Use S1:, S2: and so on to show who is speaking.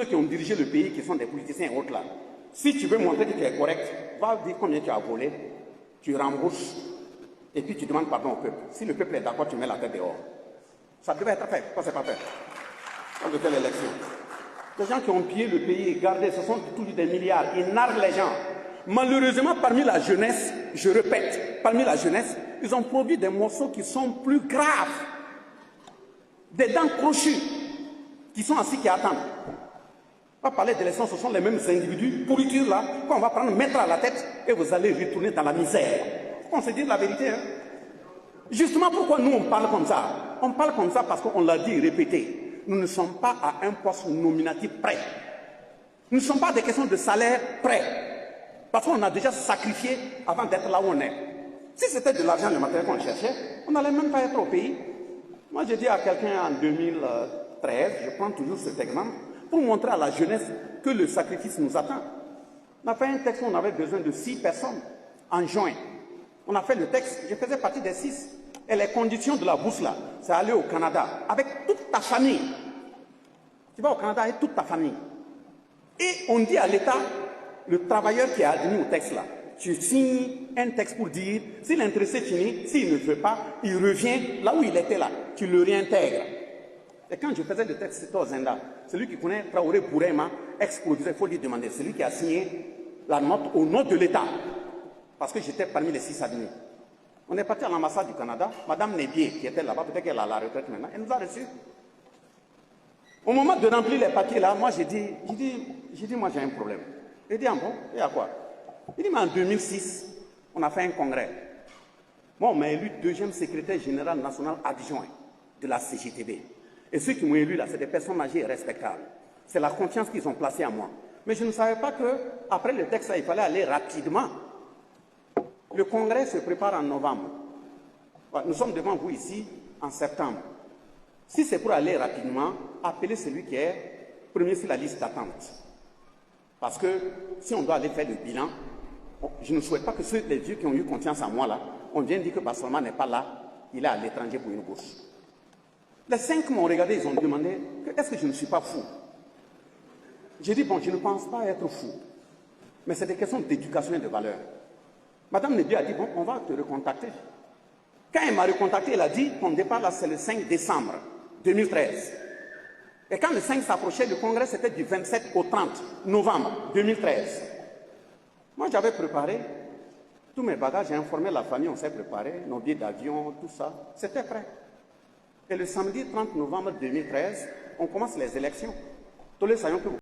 S1: Ceux qui ont dirigé le pays, qui sont des politiciens et autres là, si tu veux montrer que tu es correct, va dire combien tu as volé, tu rembourses, et puis tu demandes pardon au peuple. Si le peuple est d'accord, tu mets la tête dehors. Ça devait être fait, pourquoi c'est pas fait? On fait l'élection. Les gens qui ont pillé le pays et gardé, ce sont toujours des milliards, ils narguent les gens. Malheureusement, parmi la jeunesse, je répète, parmi la jeunesse, ils ont produit des morceaux qui sont plus graves. Des dents crochues, qui sont assis, qui attendent. On va parler d'élection, ce sont les mêmes individus, pourritures là, qu'on va prendre, mettre à la tête, et vous allez retourner dans la misère. On se dit la vérité. Hein? Justement, pourquoi nous on parle comme ça? On parle comme ça parce qu'on l'a dit, répété. Nous ne sommes pas à un poste nominatif près. Nous ne sommes pas des questions de salaire près. Parce qu'on a déjà sacrifié avant d'être là où on est. Si c'était de l'argent, le matériel qu'on cherchait, on n'allait même pas être au pays. Moi, j'ai dit à quelqu'un en 2013, je prends toujours cet exemple, pour montrer à la jeunesse que le sacrifice nous attend. On a fait un texte où on avait besoin de 6 personnes en juin. On a fait le texte, je faisais partie des 6. Et les conditions de la bourse là, c'est aller au Canada avec toute ta famille. Tu vas au Canada avec toute ta famille. Et on dit à l'État, le travailleur qui est admis au texte là, tu signes un texte pour dire, si l'intéressé est fini, s'il ne veut pas, il revient là où il était là, tu le réintègres. Et quand je faisais le texte, c'était au Zenda. Celui qui connaît Traoré Bourema, ex-producteur, il faut lui demander, celui qui a signé la note au nom de l'État. Parce que j'étais parmi les 6 admis. On est parti à l'ambassade du Canada, Madame Nébier, qui était là-bas, peut-être qu'elle a la retraite maintenant, elle nous a reçus. Au moment de remplir les papiers là, moi j'ai dit, moi j'ai un problème. Il dit, ah bon, et à quoi? Il dit, mais en 2006, on a fait un congrès. Moi, on m'a élu 2e secrétaire général national adjoint de la CGTB. Et ceux qui m'ont élu là, c'est des personnes âgées et respectables. C'est la confiance qu'ils ont placée en moi. Mais je ne savais pas qu'après le texte, il fallait aller rapidement. Le congrès se prépare en novembre. Nous sommes devant vous ici en septembre. Si c'est pour aller rapidement, appelez celui qui est premier sur la liste d'attente. Parce que si on doit aller faire le bilan, je ne souhaite pas que les vieux qui ont eu confiance en moi là, on vient dire que Barcelona n'est pas là, il est à l'étranger pour une bourse. Les 5 m'ont regardé, ils ont demandé, est-ce que je ne suis pas fou? J'ai dit, bon, je ne pense pas être fou. Mais c'est des questions d'éducation et de valeur. Madame Nébier a dit, bon, on va te recontacter. Quand elle m'a recontacté, elle a dit, ton départ là, c'est le 5 décembre 2013. Et quand le 5 s'approchait, le congrès, c'était du 27 au 30 novembre 2013. Moi, j'avais préparé tous mes bagages, j'ai informé la famille, on s'est préparé, nos billets d'avion, tout ça, c'était prêt. Et le samedi 30 novembre 2013, on commence les élections. Tous les saillons que vous